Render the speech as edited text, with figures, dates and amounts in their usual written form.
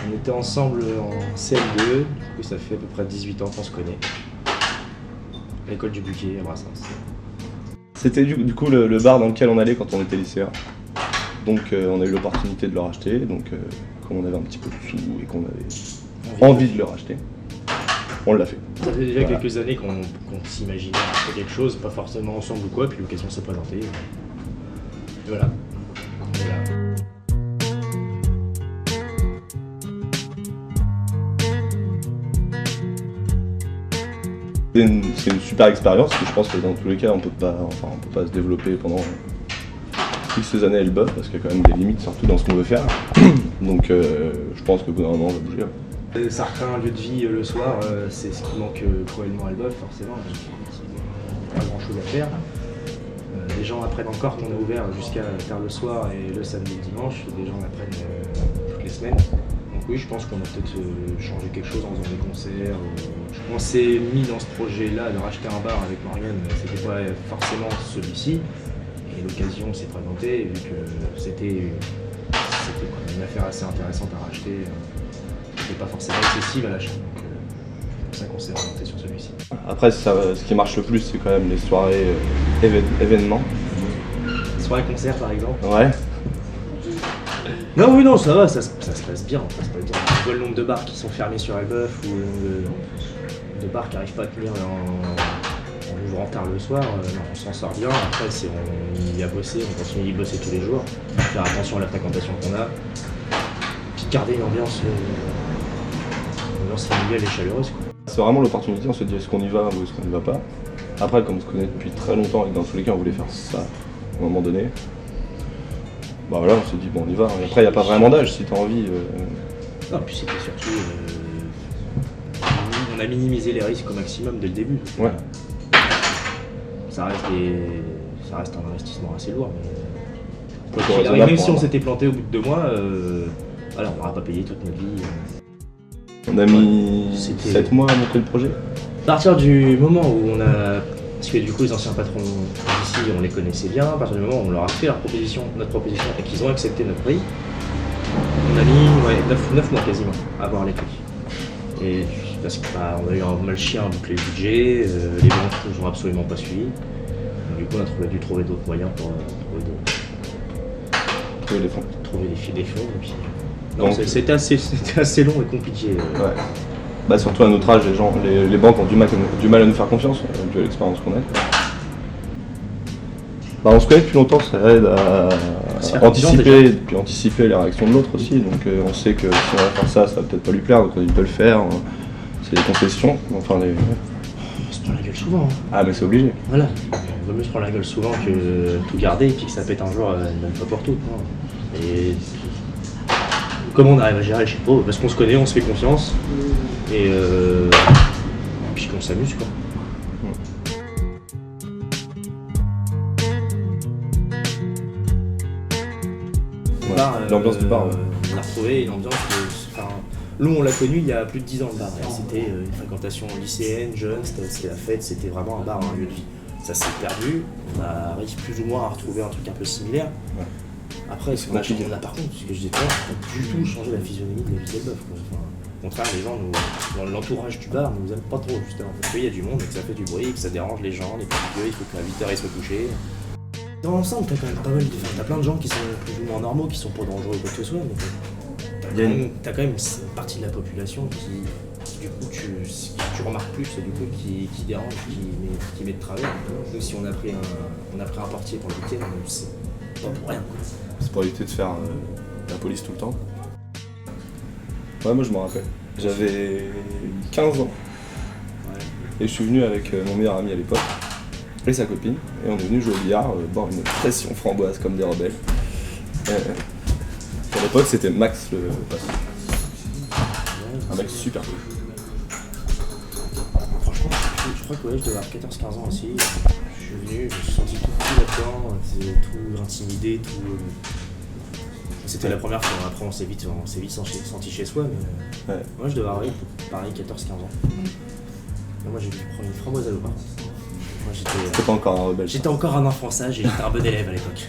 On était ensemble en CM2, du coup ça fait à peu près 18 ans qu'on se connaît. À l'école du Buquet à Brassens. C'était du coup le bar dans lequel on allait quand on était lycéen. Donc on a eu l'opportunité de le racheter, donc comme on avait un petit peu de sous et qu'on avait envie de le racheter, on l'a fait. Ça fait déjà quelques années qu'on s'imaginait acheter quelque chose, pas forcément ensemble ou quoi, puis l'occasion s'est présentée. Et voilà. C'est une super expérience, parce que je pense que dans tous les cas on peut pas se développer pendant X années à Elbeuf, parce qu'il y a quand même des limites, surtout dans ce qu'on veut faire. Donc je pense que au bout d'un moment on va bouger. Ça recrée un lieu de vie le soir, c'est ce qui manque cruellement à Elbeuf forcément, parce qu'il n'y a pas grand chose à faire. Les gens apprennent encore qu'on est ouvert jusqu'à tard le soir et le samedi et le dimanche, les gens apprennent toutes les semaines. Donc oui, je pense qu'on va peut-être changer quelque chose en faisant des concerts. On s'est mis dans ce projet-là de racheter un bar avec Morgane, c'était pas forcément celui-ci. Et l'occasion s'est présentée, vu que c'était une affaire assez intéressante à racheter. C'était pas forcément accessible à l'achat. Donc c'est pour ça qu'on s'est orienté sur celui-ci. Après, ce qui marche le plus, c'est quand même les soirées événements. Soirée-concert par exemple. Ouais. Non, oui, non, ça va, ça se passe bien. On voit le nombre de bars qui sont fermés sur Elbeuf ou le nombre de bars qui n'arrivent pas à tenir en ouvrant tard le soir. On s'en sort bien. Après, on y a bossé, on continue d'y bosser tous les jours. Faire attention à la fréquentation qu'on a. Puis garder une ambiance familiale et chaleureuse, quoi. C'est vraiment l'opportunité, on se dit est-ce qu'on y va ou est-ce qu'on n'y va pas. Après, comme on se connaît depuis très longtemps et que dans tous les cas on voulait faire ça à un moment donné, bah voilà, on s'est dit bon on y va. Et après il n'y a pas vraiment d'âge si tu as envie. Non, puis c'était surtout. On a minimisé les risques au maximum dès le début. Ouais. Ça reste un investissement assez lourd, mais même si on s'était planté au bout de 2 mois, voilà, on n'aura pas payé toute notre vie. On a mis 7 mois à monter le projet. À partir du moment où on a... Parce que du coup les anciens patrons ici on les connaissait bien, à partir du moment où on leur a fait notre proposition et qu'ils ont accepté notre prix, on a mis 9 mois quasiment à avoir les prix. Et parce qu'on a eu un mal chien à boucler le budget, les banques nous ont absolument pas suivi. Donc, du coup on a dû trouver d'autres moyens pour Trouver des fonds. Trouver des fonds. Et puis... Non, c'était assez long et compliqué. Ouais. Bah surtout à notre âge, les banques ont du mal à nous faire confiance, vu l'expérience qu'on a. Bah, on se connaît depuis longtemps, ça aide à anticiper les réactions de l'autre aussi. Donc on sait que si on va faire ça, ça va peut-être pas lui plaire, donc on peut le faire. C'est des concessions. Enfin, On se prend la gueule souvent. Hein. Ah mais c'est obligé. Voilà. Il vaut mieux se prendre la gueule souvent que tout garder et puis que ça pète un jour, même pas pour tout. Hein. Et comment on arrive à gérer, je sais pas, parce qu'on se connaît, on se fait confiance. Et puis qu'on s'amuse quoi. L'ambiance du bar. On a retrouvé une ambiance nous on l'a connu il y a plus de 10 ans le bar. C'était une fréquentation lycéenne, jeune, c'était la fête, c'était vraiment un bar, un lieu de vie. Ça s'est perdu, on arrive plus ou moins à retrouver un truc un peu similaire. Ouais. Après, on a par contre, ce que je disais, on n'a pas du tout changé la physionomie de la vie d'Elbeuf. Au contraire, les gens, dans l'entourage du bar, nous aiment pas trop, justement. Parce qu'il y a du monde et que ça fait du bruit, que ça dérange les gens, les petits vieux, il faut qu'à 8h ils soient couchés. Dans l'ensemble, t'as quand même pas mal de... T'as plein de gens qui sont plus ou moins normaux, qui sont pas dangereux ou quoi que ce soit, mais t'as quand même une partie de la population qui du coup, tu remarques plus, du coup, qui dérange, qui met de travers. Nous, si on a pris un portier pour le week-end, c'est pas pour rien. C'est pour éviter de faire la police tout le temps. Ouais, moi je m'en rappelle. J'avais 15 ans. Ouais. Et je suis venu avec mon meilleur ami à l'époque et sa copine. Et on est venu jouer au billard, boire une pression framboise comme des rebelles. À l'époque c'était Max le patron. Un mec super cool. Franchement, je crois que ouais, je devais avoir 14-15 ans aussi. Je suis venu, je me suis senti tout petit là-dedans, tout intimidé, tout... C'était la première fois, après on s'est vite senti chez soi, mais ouais. Moi je devais avoir pareil 14-15 ans. Et moi j'ai dû prendre une framboise à l'eau par contre. J'étais pas encore un rebelle. J'étais encore un enfant sage et j'étais un bon élève à l'époque.